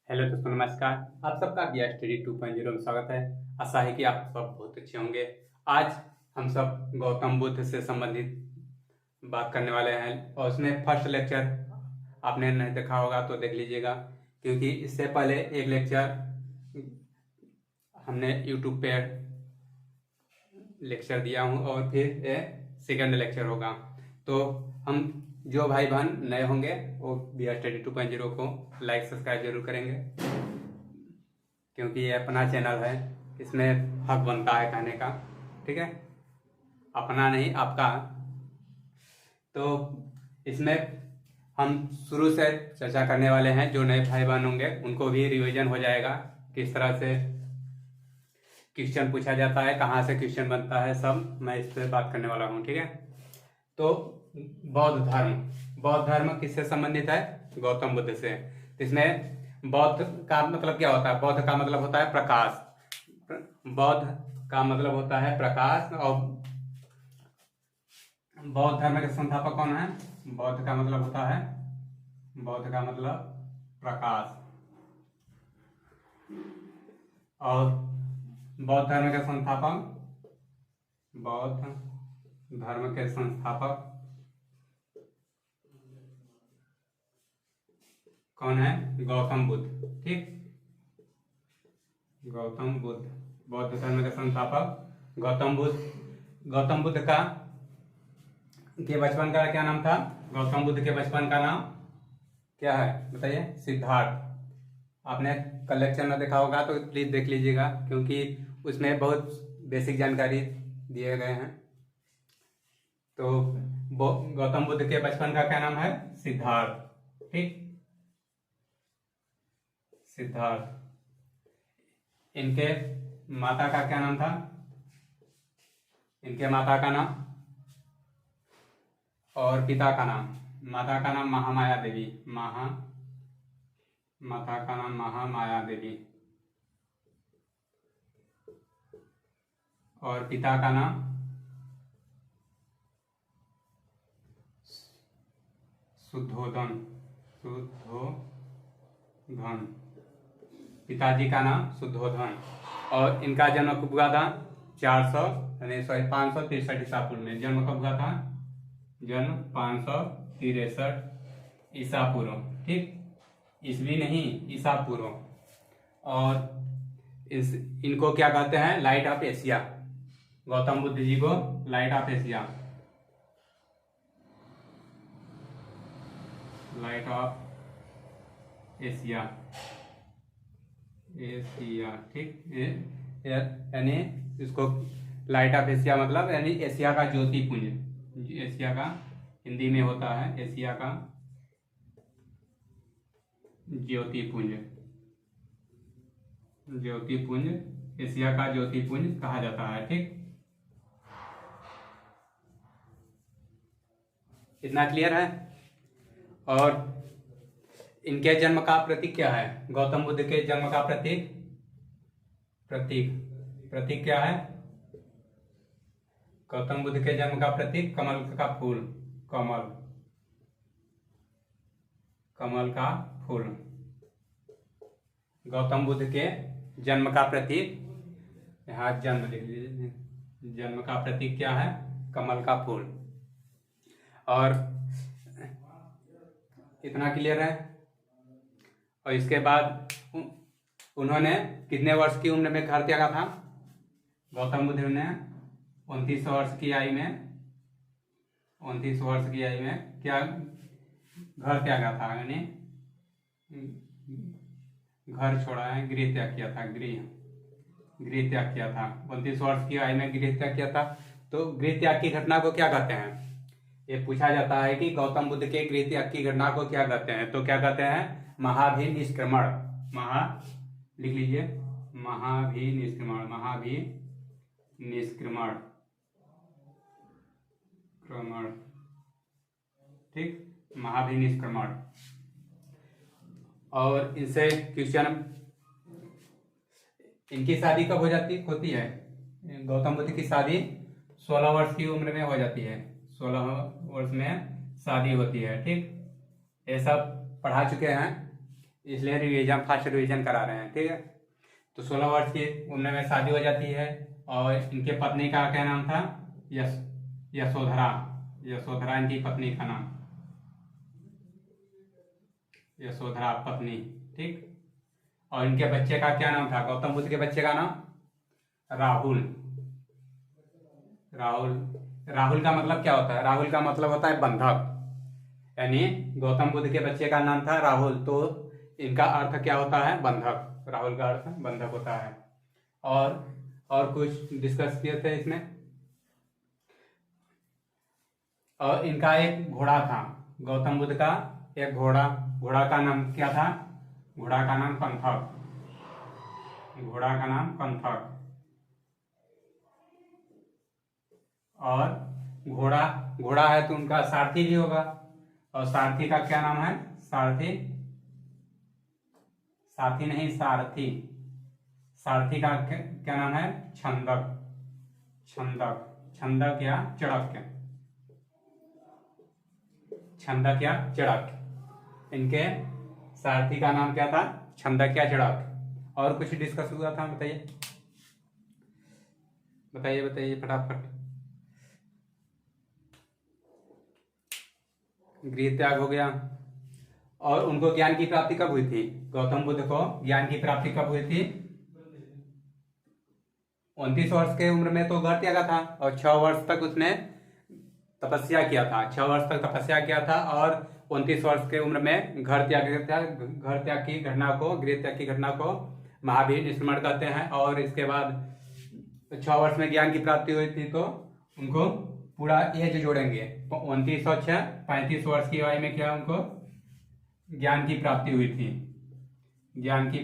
Hello दोस्तों, नमस्कार। आप सबका बी स्टडी 2.0 में स्वागत है। आशा है कि आप सब बहुत अच्छे होंगे। आज हम सब गौतम बुद्ध से संबंधित बात करने वाले हैं और उसमें फर्स्ट लेक्चर आपने नहीं देखा होगा तो देख लीजिएगा, क्योंकि इससे पहले एक लेक्चर हमने यूट्यूब पे लेक्चर दिया हूँ और फिर ये सेकंड लेक्चर होगा। तो हम जो भाई बहन नए होंगे वो बी स्टडी 2.0 को लाइक सब्सक्राइब जरूर करेंगे, क्योंकि ये अपना चैनल है, इसमें हक बनता है कहने का। ठीक है, अपना नहीं आपका। तो इसमें हम शुरू से चर्चा करने वाले हैं। जो नए भाई बहन होंगे उनको भी रिवीजन हो जाएगा, किस तरह से क्वेश्चन पूछा जाता है, कहाँ से क्वेश्चन बनता है, सब मैं इस पर बात करने वाला हूँ। ठीक है, तो बौद्ध धर्म किससे संबंधित है? गौतम बुद्ध से। इसमें बौद्ध का मतलब क्या होता है? बौद्ध का मतलब होता है प्रकाश। बौद्ध का मतलब होता है प्रकाश। और बौद्ध धर्म के संस्थापक कौन है? बौद्ध का मतलब होता है, बौद्ध का मतलब प्रकाश। और बौद्ध धर्म के संस्थापक, बौद्ध धर्म के संस्थापक कौन है? गौतम बुद्ध। ठीक, गौतम बुद्ध, बौद्ध धर्म के संस्थापक गौतम बुद्ध। गौतम बुद्ध का के बचपन का क्या नाम था? गौतम बुद्ध के बचपन का नाम क्या है बताइए? सिद्धार्थ। आपने कल लेक्चर में देखा होगा तो प्लीज देख लीजिएगा, क्योंकि उसमें बहुत बेसिक जानकारी दिए गए हैं। तो गौतम बुद्ध के बचपन का क्या नाम है? सिद्धार्थ। ठीक, सिद्धार्थ। इनके माता का क्या नाम था? इनके माता का नाम और पिता का नाम। माता का नाम महामाया देवी, माता का नाम महामाया देवी, और पिता का नाम शुद्धोधन। पिताजी का नाम शुद्धोधन। और इनका जन्म कब हुआ था? 563 ईसा पूर्व में। जन्म कब हुआ था? जन्म 563 ईसा पूर्व। ठीक, ईसवी नहीं, ईसा पूर्व। और इनको क्या कहते हैं? Light of Asia. Gautam Buddha ji को light of Asia, light of Asia, Asia. ठीक, यानी इसको लाइट ऑफ एशिया मतलब यानी एशिया का ज्योतिपुंज। एशिया का हिंदी में होता है एशिया का ज्योतिपुंज। ज्योतिपुंज, एशिया का ज्योतिपुंज कहा जाता है। ठीक, इतना क्लियर है? और इनके जन्म का प्रतीक क्या है? गौतम बुद्ध के जन्म का प्रतीक प्रतीक क्या है? गौतम बुद्ध के जन्म का प्रतीक कमल का फूल, कमल का फूल। गौतम बुद्ध के जन्म का प्रतीक, यहाँ जन्म लिख लीजिए, जन्म का प्रतीक क्या है? कमल का फूल। और इतना क्लियर है? और इसके बाद उन्होंने कितने वर्ष की उम्र में घर त्यागा था? गौतम बुद्ध ने 29 वर्ष की आयु में, 29 वर्ष की आयु में क्या घर त्यागा था? यानी घर छोड़ा है, गृह त्याग किया था। गृह त्याग किया था 29 वर्ष की आयु में, गृह त्याग किया था। तो गृह त्याग की घटना को क्या कहते हैं? ये पूछा जाता है कि गौतम बुद्ध के गृह त्याग की घटना को क्या कहते हैं? तो क्या कहते हैं? महाभिनिष्क्रमण। लिख लीजिए, महाभिनिष्क्रमण, क्रमण। ठीक, महाभिनिष्क्रमण। और इनसे क्वेश्चन, इनकी शादी कब होती है? गौतम बुद्ध की शादी 16 वर्ष की उम्र में हो जाती है। 16 वर्ष में शादी होती है। ठीक, ये सब पढ़ा चुके हैं। इसलिए रिवीजन फर्स्ट रिवीजन करा रहे हैं, ठीक है। तो 16 वर्ष की उम्र में शादी हो जाती है और इनके पत्नी का क्या नाम था? यशोधरा। यशोधरा इनकी पत्नी का नाम, यशोधरा पत्नी, ठीक। और इनके बच्चे का क्या नाम था? गौतम बुद्ध के बच्चे का नाम राहुल। राहुल, राहुल का मतलब क्या होता है? राहुल का मतलब होता है बंधक, यानी गौतम बुद्ध के बच्चे का नाम था राहुल, तो इनका अर्थ क्या होता है? बंधक। राहुल का अर्थ बंधक होता है। और कुछ डिस्कस किए थे इसमें। और इनका एक घोड़ा था, गौतम बुद्ध का एक घोड़ा का नाम क्या था? घोड़ा का नाम पंथक। घोड़ा का नाम पंथक। और घोड़ा है तो उनका सारथी भी होगा, और सारथी का क्या नाम है? सारथी नहीं, सारथी। सारथी का क्या नाम है? छंदक। छंदक या चड़क। छंदक या चड़क। इनके सारथी का नाम क्या था? छंदक या चड़क। और कुछ डिस्कस हुआ था? बताइए फटाफट। गृह त्याग हो गया। और उनको ज्ञान की प्राप्ति कब हुई थी? गौतम बुद्ध को ज्ञान की प्राप्ति कब हुई थी? 29 वर्ष के उम्र में तो घर त्यागा था, और 6 वर्ष तक उसने तपस्या किया था। 6 वर्ष तक तपस्या किया था, और 29 वर्ष के उम्र में घर त्याग की घटना को, गृह त्याग की घटना को महावीर निस्मरण कहते हैं। और इसके बाद 6 वर्ष में ज्ञान की प्राप्ति हुई थी, तो उनको पूरा एज जोड़ेंगे। 29 और 6, 35 वर्ष की आयु में क्या उनको ज्ञान की प्राप्ति हुई थी? ज्ञान की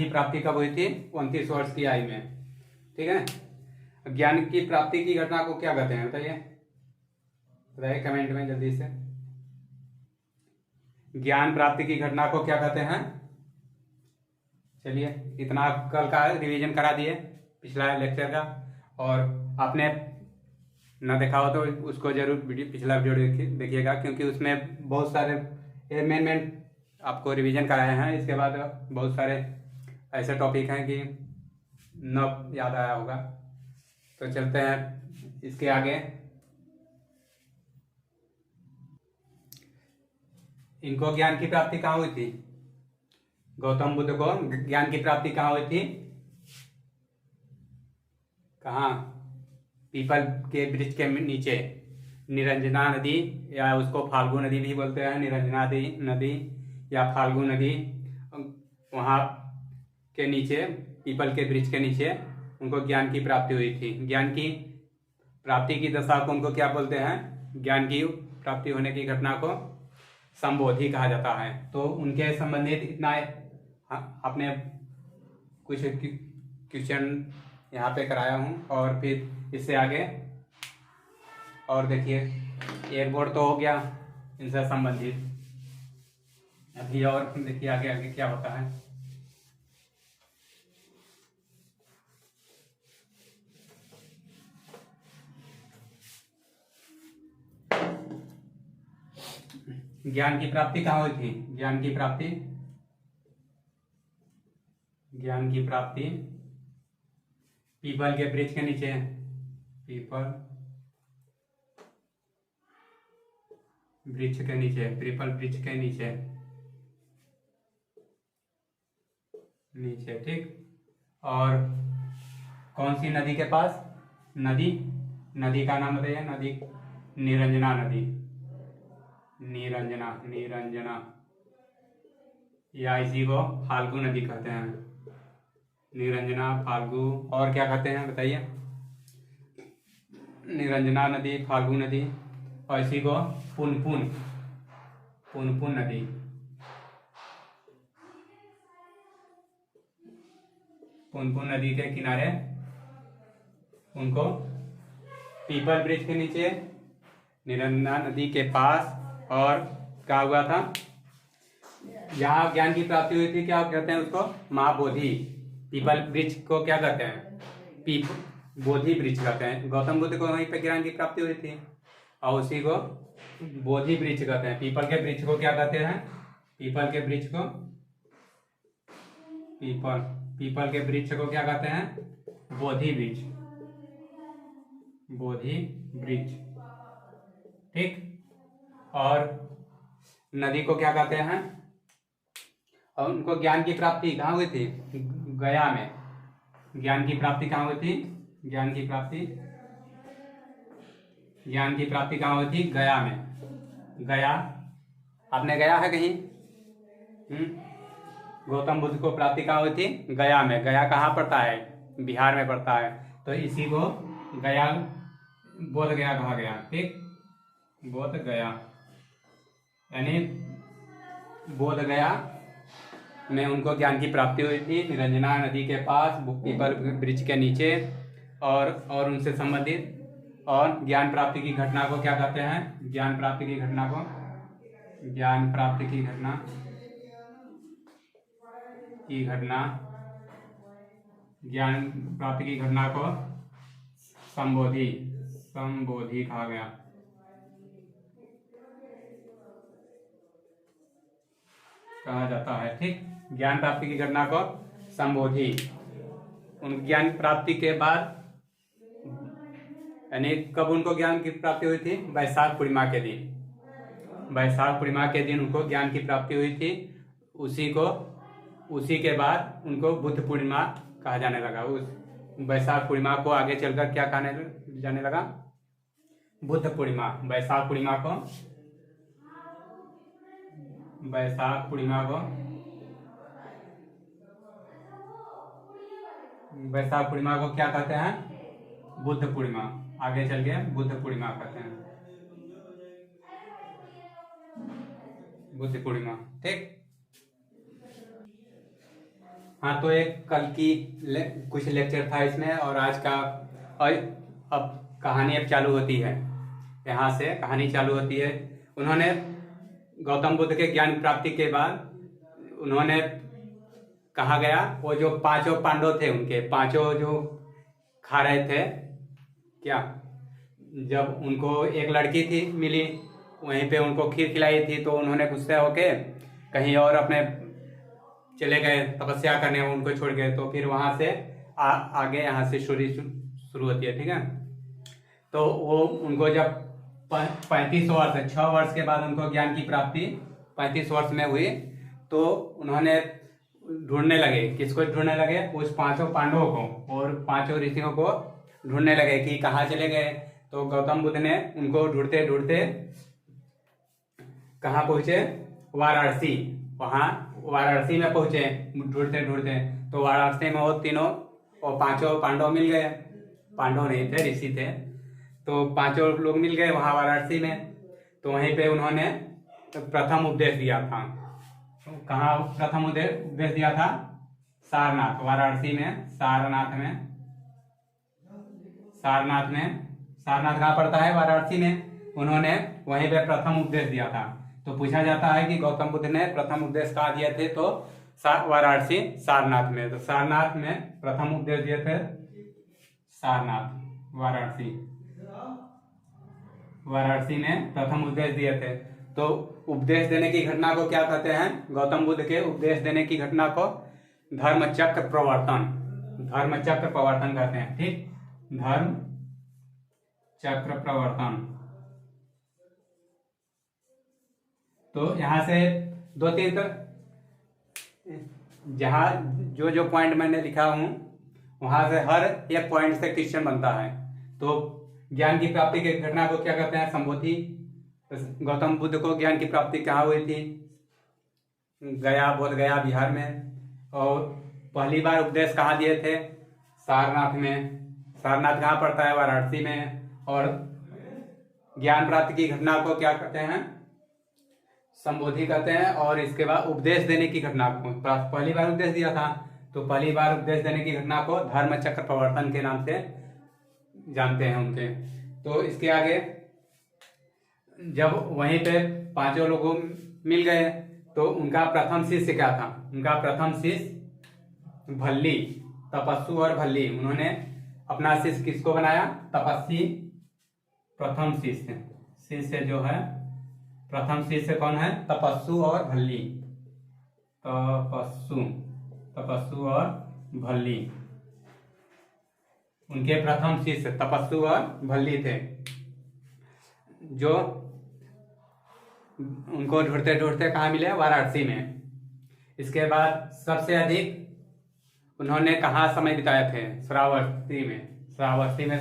प्राप्ति कब हुई थी? 29 वर्ष की आयु में, ठीक है। ज्ञान की प्राप्ति की घटना को क्या कहते हैं? बताइए कमेंट में जल्दी से। ज्ञान प्राप्ति की घटना को क्या कहते हैं? चलिए, इतना कल का रिवीजन करा दिए पिछला लेक्चर का। और आपने ना देखा हो तो उसको जरूर पिछला वीडियो देखिएगा, क्योंकि उसमें बहुत सारे मेन आपको रिवीजन कराए हैं। इसके बाद बहुत सारे ऐसे टॉपिक हैं कि न याद आया होगा। तो चलते हैं इसके आगे। इनको ज्ञान की प्राप्ति कहाँ हुई थी? गौतम बुद्ध को ज्ञान की प्राप्ति कहाँ हुई थी? कहाँ? पीपल के वृक्ष के नीचे, निरंजना नदी, या उसको फाल्गु नदी भी बोलते हैं। निरंजना नदी या फाल्गु नदी, वहाँ के नीचे, पीपल के वृक्ष के नीचे उनको ज्ञान की प्राप्ति हुई थी। ज्ञान की प्राप्ति की दशा को उनको क्या बोलते हैं? ज्ञान की प्राप्ति होने की घटना को संबोधि कहा जाता है। तो उनके संबंधित इतना आपने कुछ क्वेश्चन यहाँ पे कराया हूँ, और फिर इससे आगे और देखिए, एक बोर्ड तो हो गया इनसे संबंधित। अभी और देखिए आगे क्या होता है। ज्ञान की प्राप्ति कहाँ हुई थी? ज्ञान की प्राप्ति पीपल के वृक्ष के नीचे। पीपल वृक्ष के नीचे, ठीक। और कौन सी नदी के पास? नदी का नाम बताइए। नदी निरंजना नदी। निरंजना, या इसी को फाल्गु नदी कहते हैं। निरंजना, फाल्गु, और क्या कहते हैं बताइए? निरंजना नदी, फाल्गु नदी, और इसी को पुनपुन नदी। पुनपुन नदी के किनारे उनको पीपल वृक्ष के नीचे, निरंजना नदी के पास। और क्या हुआ था? जहाँ ज्ञान की प्राप्ति हुई थी, क्या कहते हैं उसको? महाबोधि। पीपल वृक्ष को क्या कहते हैं? बोधि वृक्ष कहते हैं। गौतम बुद्ध को वहीं पे ज्ञान की प्राप्ति हुई थी, और उसी को बोधि वृक्ष कहते हैं। पीपल के वृक्ष को क्या कहते हैं? पीपल के वृक्ष को पीपल के वृक्ष को क्या कहते हैं? बोधि वृक्ष। बोधि वृक्ष, ठीक। और नदी को क्या कहते हैं? और उनको ज्ञान की प्राप्ति कहाँ हुई थी? गया में। ज्ञान की प्राप्ति कहाँ हुई थी? ज्ञान की प्राप्ति कहाँ हुई थी? गया में। गया, आपने गया है कहीं? गौतम बुद्ध को प्राप्ति कहाँ हुई थी? गया में। गया कहाँ पड़ता है? बिहार में पड़ता है। तो इसी को गया, बोध गया कहा गया, ठीक। बोध गया यानी बोध गया में उनको ज्ञान की प्राप्ति हुई थी, निरंजना नदी के पास, पीपल वृक्ष के नीचे। और उनसे संबंधित और ज्ञान प्राप्ति की घटना को क्या कहते हैं? ज्ञान प्राप्ति की घटना को ज्ञान प्राप्ति की घटना को संबोधि कहा गया। कहा जाता है, ठीक। ज्ञान प्राप्ति की घटना को संबोधि। उन ज्ञान प्राप्ति के बाद यानी कब उनको ज्ञान की प्राप्ति हुई थी? वैशाख पूर्णिमा के दिन। वैशाख पूर्णिमा के दिन उनको ज्ञान की प्राप्ति हुई थी। उसी के बाद उनको बुद्ध पूर्णिमा कहा जाने लगा। उस वैशाख पूर्णिमा को आगे चलकर क्या कहने जाने लगा? बुद्ध पूर्णिमा। वैशाख पूर्णिमा को क्या कहते हैं? बुद्ध पूर्णिमा। आगे चल के बुद्ध पूर्णिमा कहते हैं। बुद्ध पूर्णिमा, ठीक। हाँ, तो एक कल की कुछ लेक्चर था इसमें, और आज का। और अब कहानी अब चालू होती है। यहाँ से कहानी चालू होती है। उन्होंने गौतम बुद्ध के ज्ञान प्राप्ति के बाद उन्होंने कहा गया, वो जो पांचों पांडव थे, उनके पांचों जो खा रहे थे क्या, जब उनको एक लड़की थी मिली, वहीं पे उनको खीर खिलाई थी, तो उन्होंने गुस्से होके कहीं और अपने चले गए तपस्या करने, उनको छोड़ गए। तो फिर वहां से आगे यहाँ से शुरू होती है, ठीक है। तो वो उनको जब 35 वर्ष 6 वर्ष के बाद उनको ज्ञान की प्राप्ति 35 वर्ष में हुई, तो उन्होंने ढूंढने लगे। किसको ढूंढने लगे? उस पांचों पांडवों को और पांचों ऋषियों को ढूंढने लगे कि कहाँ चले गए। तो गौतम बुद्ध ने उनको ढूंढते ढूंढते कहाँ पहुंचे? वाराणसी। वहां वाराणसी में पहुंचे ढूंढते ढूंढते। तो वाराणसी में वो तीनों और पांचों पांडव मिल गए। पांडव नहीं थे, ऋषि थे। तो पांचों लोग मिल गए वहां वाराणसी में। तो वहीं पे उन्होंने प्रथम उपदेश दिया था। कहाँ प्रथम उपदेश दिया था? सारनाथ, वाराणसी में, सारनाथ कहाँ पड़ता है? वाराणसी में। उन्होंने वहीं पे प्रथम उपदेश दिया था। तो पूछा जाता है कि गौतम बुद्ध ने प्रथम उपदेश कहाँ दिए थे? तो वाराणसी, सारनाथ में। तो सारनाथ में प्रथम उपदेश दिए थे। सारनाथ, वाराणसी में प्रथम उपदेश दिए थे। तो उपदेश देने की घटना को क्या कहते हैं? गौतम बुद्ध के उपदेश देने की घटना को धर्म चक्र प्रवर्तन कहते हैं, ठीक। धर्म चक्र प्रवर्तन। तो यहाँ से 2-3 जहाँ जो पॉइंट मैंने लिखा हूँ, वहां से हर एक पॉइंट से क्वेश्चन बनता है। तो ज्ञान की प्राप्ति की घटना को क्या कहते हैं? संबोधि। गौतम बुद्ध को ज्ञान की प्राप्ति कहाँ हुई थी? बोध गया बिहार में। और पहली बार उपदेश कहाँ दिए थे? सारनाथ में। सारनाथ कहाँ पड़ता है? वाराणसी में। और ज्ञान प्राप्ति की घटना को क्या कहते हैं? संबोधि कहते हैं। और इसके बाद उपदेश देने की घटना को, पहली बार उपदेश दिया था, तो पहली बार उपदेश देने की घटना को धर्म चक्र प्रवर्तन के नाम से जानते हैं उनके। तो इसके आगे जब वहीं पे पांचों लोगों मिल गए, तो उनका प्रथम शिष्य क्या था? उनका प्रथम शिष्य भल्ली, तपस्सु और भल्ली। उन्होंने अपना शिष्य किसको बनाया? तपस्वी। प्रथम शिष्य जो है प्रथम शिष्य कौन है? तपस्सु और भल्ली। तपस्सु और भल्ली, उनके प्रथम शिष्य तपस्सु और भल्ली थे, जो उनको ढूंढते ढूंढते कहाँ मिले? वाराणसी में। इसके बाद सबसे अधिक उन्होंने कहाँ समय बिताए थे? श्रावस्ती में। श्रावस्ती में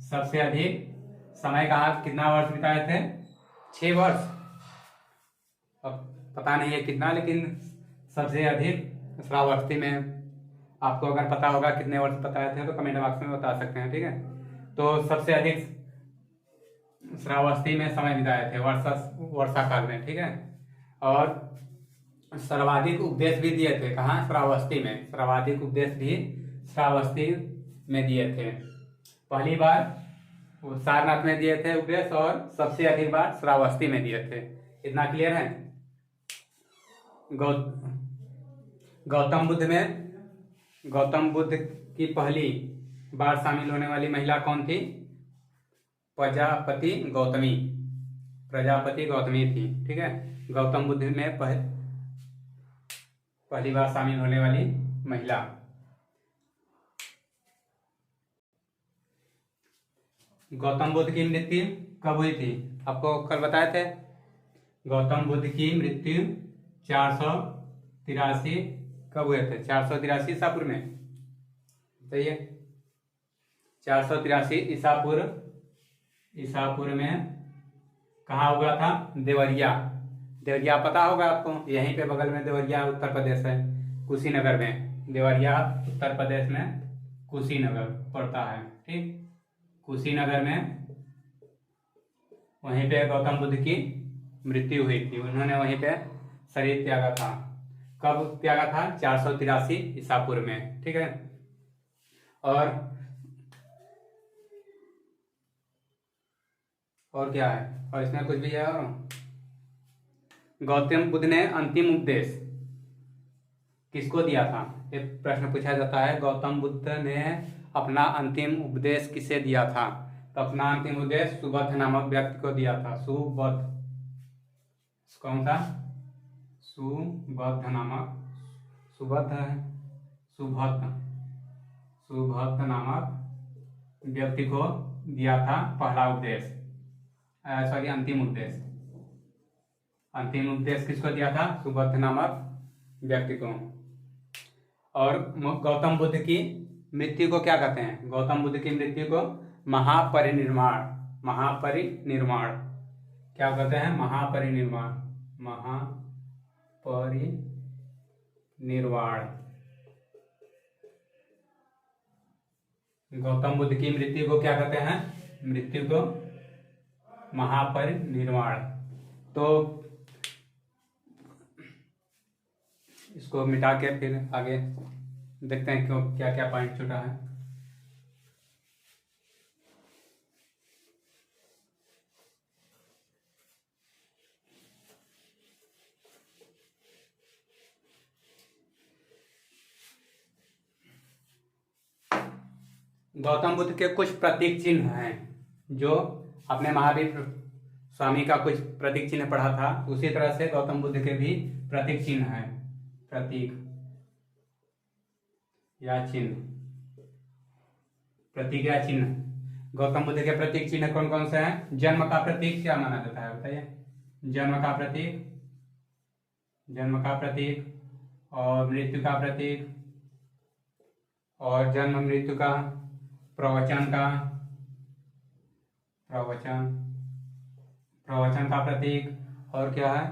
सबसे अधिक समय कहाँ, कितना वर्ष बिताए थे? 6 वर्ष। अब पता नहीं है कितना, लेकिन सबसे अधिक श्रावस्ती में। आपको अगर पता होगा कितने वर्ष बताए थे तो कमेंट बॉक्स में बता सकते हैं, ठीक है। तो सबसे अधिक श्रावस्ती में समय बिताए थे वर्षा काल में, ठीक है। और सर्वाधिक उपदेश भी दिए थे, कहाँ? श्रावस्ती में। सर्वाधिक उपदेश भी श्रावस्ती में दिए थे। पहली बार वो सारनाथ में दिए थे उपदेश, और सबसे अधिक बार श्रावस्ती में दिए थे। इतना क्लियर है? गौतम बुद्ध की पहली बार शामिल होने वाली महिला कौन थी? प्रजापति गौतमी थी, ठीक है। गौतम बुद्ध में पहली बार शामिल होने वाली महिला। गौतम बुद्ध की मृत्यु कब हुई थी? आपको कल बताए थे। गौतम बुद्ध की मृत्यु 483 कब हुए थे? 483 ईसापुर में, सही है। 483 ईसापुर में कहाँ हुआ था? देवरिया पता होगा आपको, यहीं पे बगल में देवरिया उत्तर प्रदेश है, कुशीनगर में। देवरिया उत्तर प्रदेश में कुशीनगर पड़ता है, ठीक। कुशीनगर में वहीं पे गौतम बुद्ध की मृत्यु हुई थी। उन्होंने वहीं पे शरीर त्यागा था। कब त्यागा था? 483 ईसापुर में, ठीक है। और क्या है? और इसमें कुछ भी है? और गौतम बुद्ध ने अंतिम उपदेश किसको दिया था? एक प्रश्न पूछा जाता है, गौतम बुद्ध ने अपना अंतिम उपदेश किसे दिया था? तो अपना अंतिम उपदेश सुबोध नामक व्यक्ति को दिया था। सुबोध, कौन था? सुबोध नामक व्यक्ति को दिया था पहला उपदेश, सॉरी अंतिम उपदेश। अंतिम उपदेश किसको दिया था? सुबोध नामक व्यक्ति को। और गौतम बुद्ध की मृत्यु को क्या कहते हैं? गौतम बुद्ध की मृत्यु को महापरिनिर्वाण क्या कहते हैं? महापरिनिर्वाण। गौतम बुद्ध की मृत्यु को क्या कहते हैं? मृत्यु को महापरिनिर्वाण। तो इसको मिटा के फिर आगे देखते हैं क्यों क्या क्या पॉइंट छूटा है। गौतम बुद्ध के कुछ प्रतीक चिन्ह हैं, जो अपने महावीर स्वामी का कुछ प्रतीक चिन्ह पढ़ा था, उसी तरह से गौतम बुद्ध के भी प्रतीक चिन्ह हैं। प्रतीक या चिन्ह गौतम बुद्ध के प्रतीक चिन्ह कौन कौन से हैं? जन्म का प्रतीक क्या माना जाता है, बताइए? जन्म का प्रतीक और मृत्यु का प्रतीक, और जन्म मृत्यु का, प्रवचन का प्रतीक, और क्या है?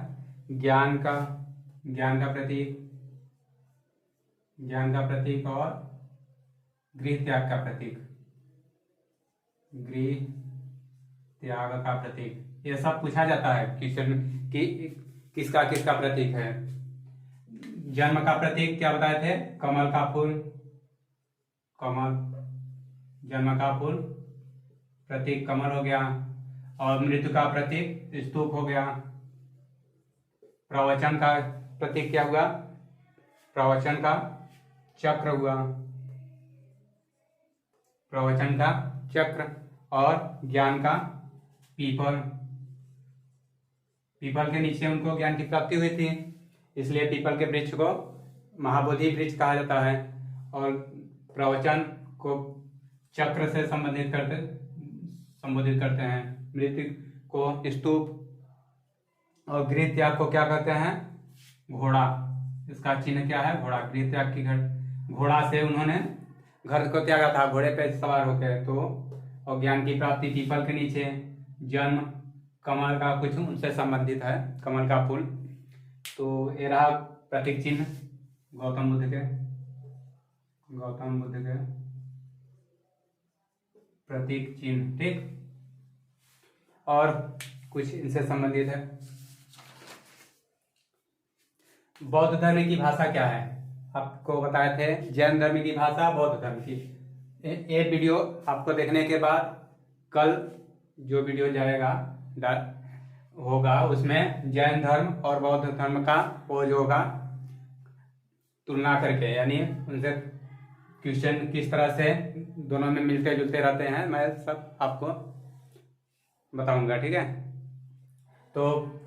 ज्ञान का प्रतीक, और गृह त्याग का प्रतीक। ये सब पूछा जाता है क्वेश्चन कि किसका प्रतीक है। जन्म का प्रतीक क्या बताए थे? कमल का फूल, जन्म का फूल प्रतीक कमल हो गया। और मृत्यु का प्रतीक स्तूप हो गया। प्रवचन का प्रतीक क्या हुआ? प्रवचन का चक्र हुआ, प्रवचन का चक्र। और ज्ञान का पीपल, पीपल के नीचे उनको ज्ञान की प्राप्ति हुई थी, इसलिए पीपल के वृक्ष को महाबोधि वृक्ष कहा जाता है। और प्रवचन को चक्र से संबंधित करते हैं। मृत्यु को स्तूप और गृह त्याग को क्या कहते हैं? घोड़ा। इसका चिन्ह क्या है? घोड़ा। गृह त्याग की घोड़ा से उन्होंने घर को त्यागा था, घोड़े पे सवार होकर। तो और ज्ञान की प्राप्ति पीपल के नीचे, जन्म कमल का कुछ उनसे संबंधित है, कमल का फूल। तो ये रहा प्रतीक चिन्ह गौतम बुद्ध के प्रतीक चिन्ह। ठीक, और कुछ इनसे संबंधित है। बौद्ध धर्म की भाषा क्या है? आपको बताए थे जैन धर्म की भाषा, बौद्ध धर्म की। ये वीडियो आपको देखने के बाद कल जो वीडियो जाएगा होगा उसमें जैन धर्म और बौद्ध धर्म का वो जो होगा तुलना करके, यानी उनसे क्वेश्चन किस तरह से दोनों में मिलते जुलते रहते हैं, मैं सब आपको बताऊंगा। ठीक है, तो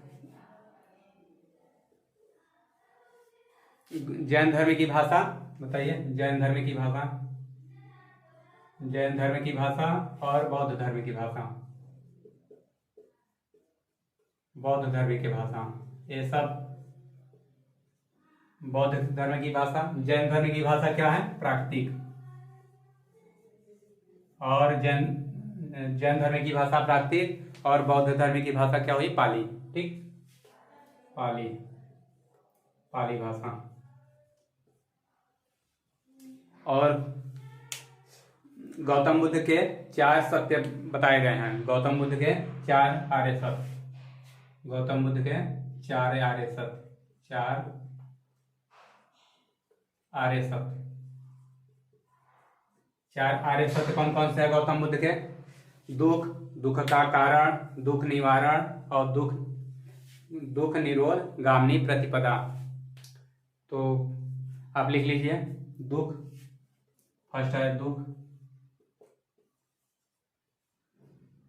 जैन धर्म की भाषा बताइए। जैन धर्म की भाषा और बौद्ध धर्म की भाषा। ये सब बौद्ध धर्म की भाषा। जैन धर्म की भाषा क्या है? प्राकृतिक। और जैन धर्म की भाषा प्राकृतिक और बौद्ध धर्म की भाषा क्या हुई? पाली। ठीक, पाली भाषा। और गौतम बुद्ध के 4 सत्य बताए गए हैं। गौतम बुद्ध के 4 आर्य सत्य। चार आर्य सत्य कौन कौन से है गौतम बुद्ध के? दुख का कारण, दुख निवारण और दुख निरोध गामिनी प्रतिपदा। तो आप लिख लीजिए। दुख, फर्स्ट है दुख,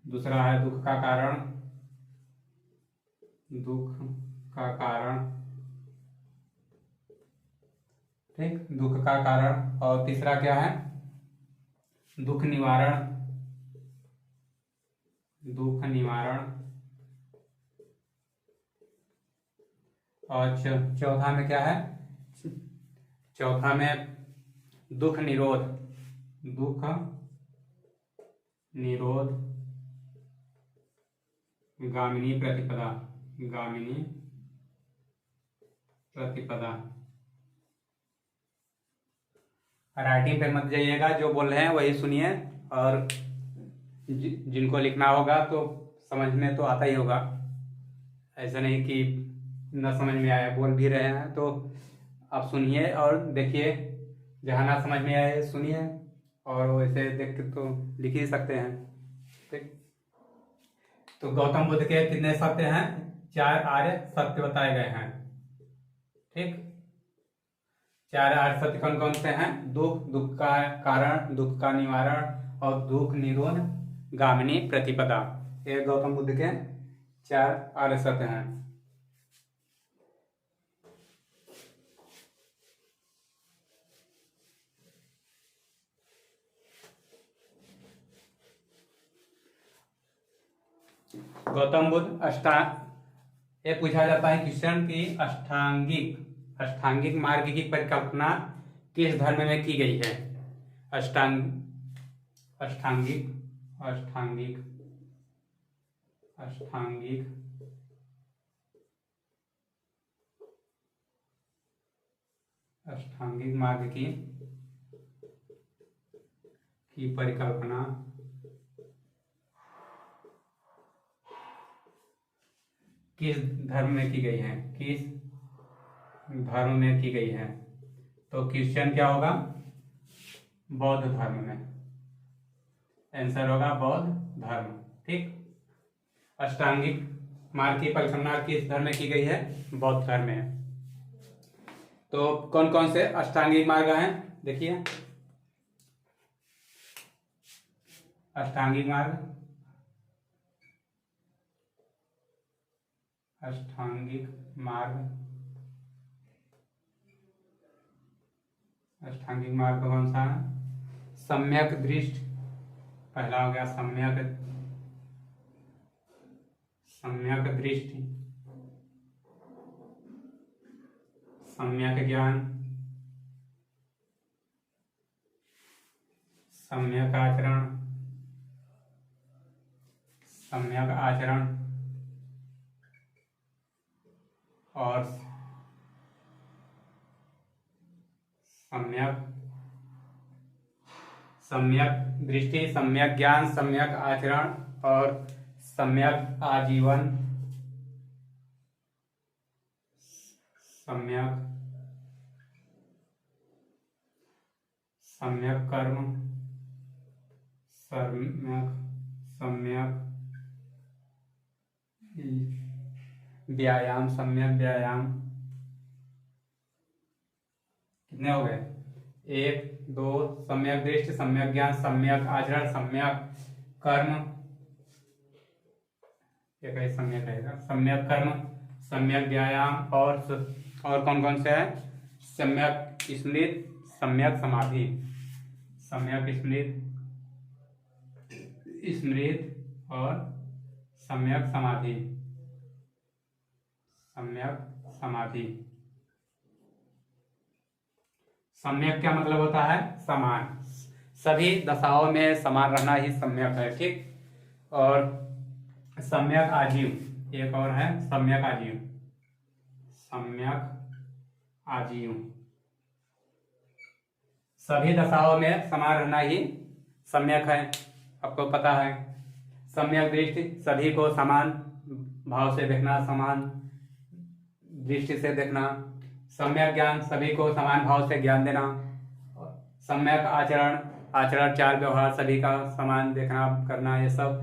दूसरा है दुख का कारण, ठीक, दुख का कारण। और तीसरा क्या है? दुख निवारण। और चौथा में क्या है? चौथा में दुख निरोध गामिनी प्रतिपदा। राइटिंग पे मत जाइएगा, जो बोल रहे हैं वही सुनिए। और जिनको लिखना होगा तो समझ में तो आता ही होगा, ऐसा नहीं कि न समझ में आया। बोल भी रहे हैं तो आप सुनिए और देखिए, जहाँ ना समझ में आए सुनिए, और वैसे देख के तो लिख ही सकते हैं। ठीक, तो गौतम बुद्ध के कितने सत्य हैं? 4 आर्य सत्य बताए गए हैं। ठीक, 4 आर्य सत्य कौन कौन से हैं? दुख का कारण, दुख का निवारण और दुख निरोध गामिनी प्रतिपदा। ये गौतम बुद्ध के 4 आर्य सत्य हैं। गौतम बुद्ध ये पूछा जाता है क्वेश्चन की अष्टांगिक मार्ग की परिकल्पना किस धर्म में की गई है? अष्टांगिक मार्ग की परिकल्पना किस धर्म में की गई है? तो क्वेश्चन क्या होगा? बौद्ध धर्म में। आंसर होगा बौद्ध धर्म। ठीक, अष्टांगिक मार्ग की परिकल्पना किस धर्म में की गई है? बौद्ध धर्म में। तो कौन कौन से अष्टांगिक मार्ग हैं? देखिए, अष्टांगिक मार्ग, अष्टांगिक मार्ग, अष्टांगिक मार्ग कौन सा है? सम्यक दृष्टि पहला हो गया, सम्यक दृष्टि, सम्यक ज्ञान, सम्यक आचरण, सम्यक आचरण और सम्यक दृष्टि, सम्यक ज्ञान, सम्यक आचरण और सम्यक आजीवन, सम्यक कर्म, सम्यक व्यायाम, सम्यक व्यायाम। कितने हो गए? 1 2, सम्यक दृष्टि, सम्यक ज्ञान, सम्यक आचरण, सम्यक कर्म, एक ही सम्यक रहेगा, सम्यक कर्म, सम्यक व्यायाम और कौन कौन से है? सम्यक स्मृति, सम्यक समाधि, सम्यक स्मृति और सम्यक समाधि, सम्यक समाधि। सम्यक क्या मतलब होता है? समान, सभी दशाओं में समान रहना ही सम्यक है, ठीक। और सम्यक आजीव, एक और है सम्यक आजीव, सम्यक आजीव, सभी दशाओं में समान रहना ही सम्यक है, आपको पता है। सम्यक दृष्टि, सभी को समान भाव से देखना, समान दृष्टि से देखना। सम्यक ज्ञान, सभी को समान भाव से ज्ञान देना। सम्यक आचरण, आचरण चाल व्यवहार सभी का समान देखना करना, ये सब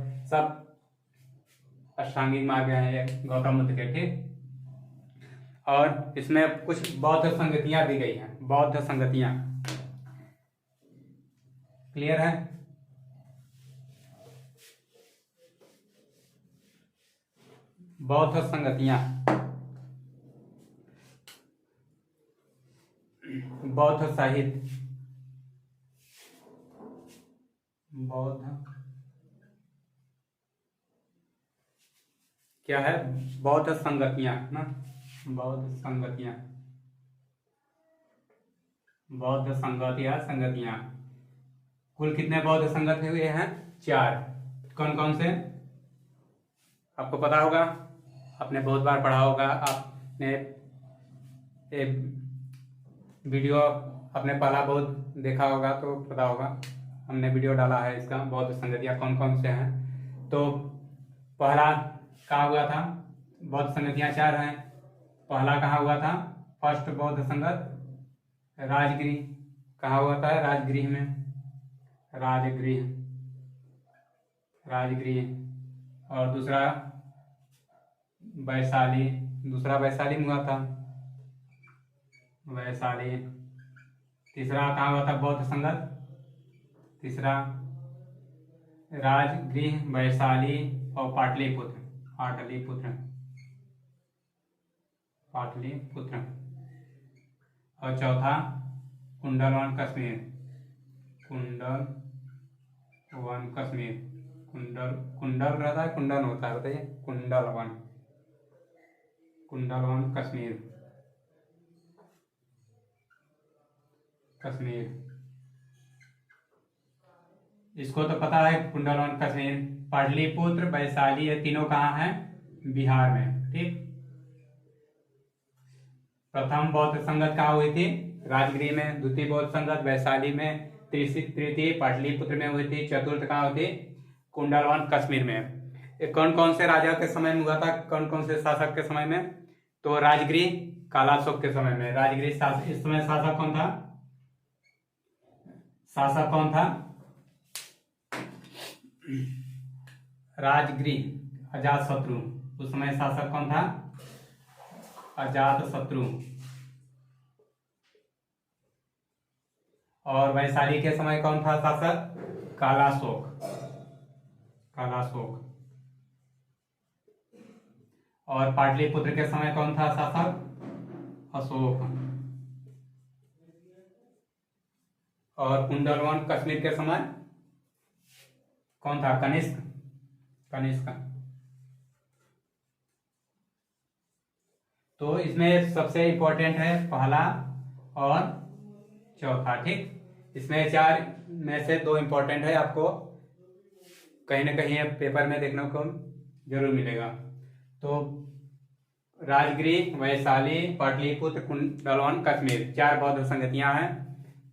अष्टांगिक मार्ग है गौतम बुद्ध के, ठीक। और इसमें कुछ बौद्ध संगतियां दी गई हैं, बौद्ध संगतियां, क्लियर है? बौद्ध संगतियां, बौद्ध साहित्य, बौद्ध क्या है? बौद्ध संगतियां ना, बौद्ध संगतियां, बौद्ध संगतियां। कुल कितने बौद्ध संगत हुए हैं? 4। कौन कौन से? आपको पता होगा, आपने बहुत बार पढ़ा होगा, आपने वीडियो अपने पहला बहुत देखा होगा तो पता होगा, हमने वीडियो डाला है इसका, बौद्ध संगतियां कौन कौन से हैं। तो पहला कहाँ हुआ था? बौद्ध संगतियां 4 हैं। पहला कहाँ हुआ था? फर्स्ट बौद्ध संगत राजगृह, कहाँ हुआ था? राजगृह में, राजगृह। और दूसरा वैशाली, दूसरा वैशाली में हुआ था, वैशाली। तीसरा कहाँ हुआ था बौद्ध संगत? तीसरा राजगृह, वैशाली और पाटलिपुत्र, पाटलिपुत्र। और चौथा कुंडलवन कश्मीर, कुंडलवन कश्मीर, कुंडल रहता है, कुंडल होता है, बताइए, कुंडलवन कश्मीर। इसको तो पता है, कुंडलवन कश्मीर। पाटलिपुत्र, वैशाली, ये तीनों कहाँ हैं? बिहार में, ठीक। प्रथम बौद्ध संगत कहाँ हुई थी? राजगृह में। द्वितीय बौद्ध संगत वैशाली में। तृतीय पाटलिपुत्र में हुई थी। चतुर्थ कहाँ हुई थी? कुंडलवन कश्मीर में। कौन कौन से राजा के समय में हुआ था? कौन कौन से शासक के समय में? तो राजगृह कालाशोक के समय में। राजगृह शासक, इस समय शासक कौन था? राजगृह अजातशत्रु। उस समय शासक कौन था? अजातशत्रु। और वैशाली के समय कौन था शासक? कालाशोक। कालाशोक। और पाटलिपुत्र के समय कौन था शासक? अशोक। और कुंडलवन कश्मीर के समय कौन था? कनिष्क। कनिष्क। तो इसमें सबसे इंपॉर्टेंट है पहला और चौथा। ठीक, इसमें चार में से दो इंपॉर्टेंट है, आपको कहीं ना कहीं पेपर में देखने को जरूर मिलेगा। तो राजगीर, वैशाली, पाटलिपुत्र, कुंडलवन, कश्मीर, चार बौद्ध संगतियां हैं,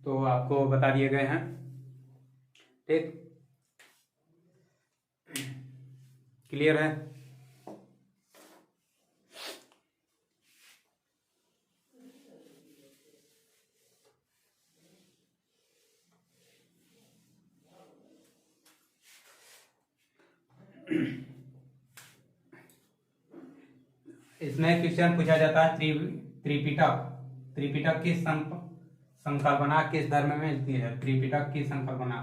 तो आपको बता दिए गए हैं। ठीक, क्लियर है? इसमें क्वेश्चन पूछा जाता है त्रिपिटक। त्रिपिटक की संकल्पना किस धर्म में मिलती है? त्रिपिटक की संकल्पना,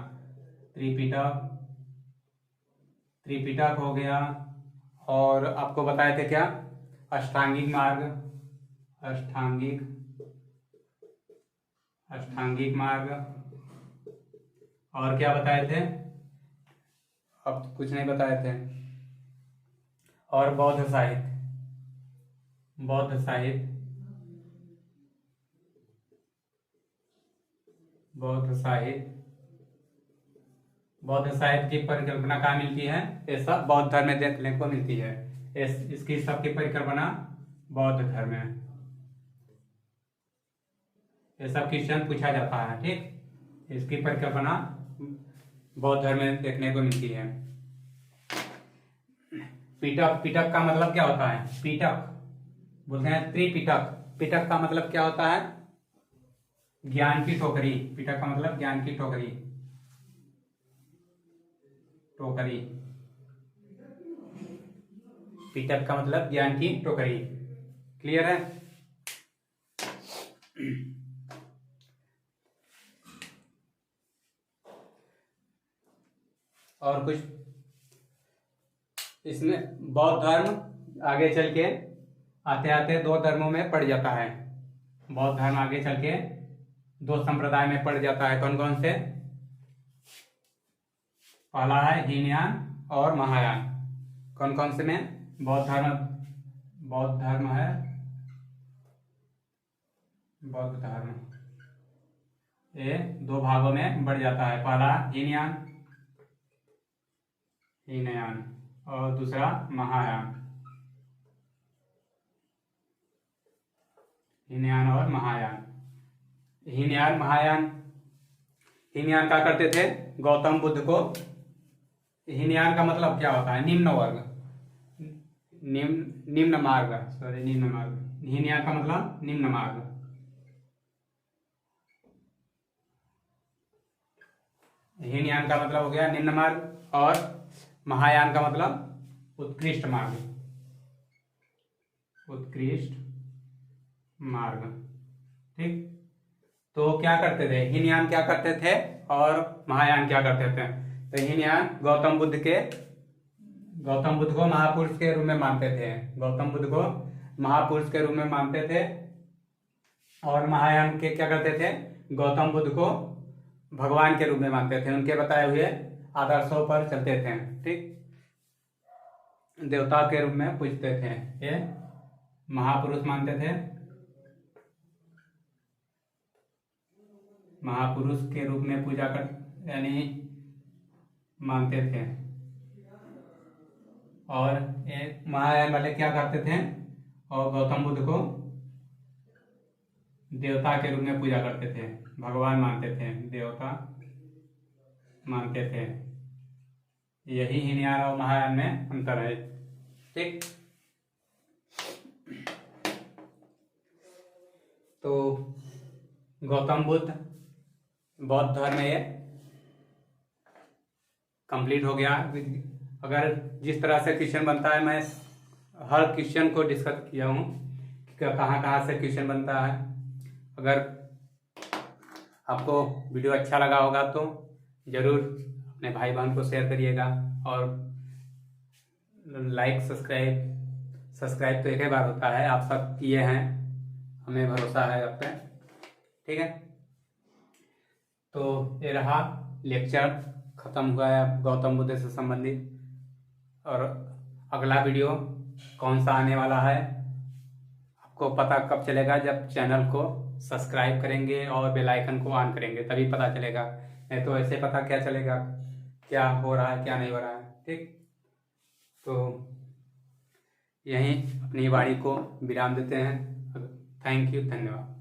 त्रिपिटक हो गया। और आपको बताए थे क्या? अष्टांगिक मार्ग, अष्टांगिक मार्ग। और क्या बताए थे? अब कुछ नहीं बताए थे। और बौद्ध साहित्य, बौद्ध साहित्य, बौद्ध साहित्य। बौद्ध साहित्य की परिकल्पना कहाँ मिलती है? ये सब बौद्ध धर्म में देखने को मिलती है। इसकी सबकी परिकल्पना बौद्ध धर्म में। ये सब क्वेश्चन पूछा जाता है। ठीक, इसकी परिकल्पना बौद्ध धर्म में देखने को मिलती है। पिटक, पिटक का मतलब क्या होता है? पिटक बोलते हैं त्रिपिटक। पिटक का मतलब क्या होता है? ज्ञान की टोकरी। पिटक का मतलब ज्ञान की टोकरी, टोकरी। पिटक का मतलब ज्ञान की टोकरी। क्लियर है? और कुछ इसमें बौद्ध धर्म आगे चल के आते आते दो धर्मों में पड़ जाता है। बौद्ध धर्म आगे चल के दो संप्रदाय में पड़ जाता है। कौन कौन से? पहला है हीनयान और महायान। कौन कौन से में? बौद्ध धर्म है, बौद्ध धर्म ये दो भागों में बढ़ जाता है। पहला हीनयान और दूसरा महायान। हीनयान और महायान। हीनयान, महायान। हीनयान क्या करते थे? गौतम बुद्ध को, हीनयान का मतलब क्या होता है? निम्न वर्ग, निम्न मार्ग, सॉरी निम्न मार्ग। हीनयान का मतलब निम्न मार्ग। हीनयान का मतलब हो गया निम्न मार्ग, और महायान का मतलब उत्कृष्ट मार्ग, उत्कृष्ट मार्ग। ठीक, तो क्या करते थे? हीनयान क्या करते थे और महायान क्या करते थे? तो हीनयान गौतम बुद्ध को महापुरुष के रूप में मानते थे। गौतम बुद्ध को महापुरुष के रूप में मानते थे। और महायान के क्या करते थे? गौतम बुद्ध को भगवान के रूप में मानते थे। उनके बताए हुए आदर्शों पर चलते थे। ठीक, देवता के रूप में पूजते थे। ये महापुरुष मानते थे, महापुरुष के रूप में पूजा कर यानी मानते थे। और ये महायान वाले क्या करते थे? और गौतम बुद्ध को देवता के रूप में पूजा करते थे, भगवान मानते थे, देवता मानते थे। यही हीनयान और महायान में अंतर है। ठीक, तो गौतम बुद्ध बौद्ध धर्म ये कंप्लीट हो गया। अगर जिस तरह से क्वेश्चन बनता है, मैं हर क्वेश्चन को डिस्कस किया हूँ कि कहाँ कहाँ से क्वेश्चन बनता है। अगर आपको वीडियो अच्छा लगा होगा तो ज़रूर अपने भाई बहन को शेयर करिएगा और लाइक सब्सक्राइब तो एक ही बार होता है, आप सब किए हैं, हमें भरोसा है आप पे। ठीक है, तो ये रहा लेक्चर, खत्म हुआ है गौतम बुद्ध से संबंधित। और अगला वीडियो कौन सा आने वाला है आपको पता कब चलेगा, जब चैनल को सब्सक्राइब करेंगे और बेल आइकन को ऑन करेंगे, तभी पता चलेगा। नहीं तो ऐसे पता क्या चलेगा क्या हो रहा है क्या नहीं हो रहा है। ठीक, तो यहीं अपनी वाणी को विराम देते हैं। थैंक यू, धन्यवाद।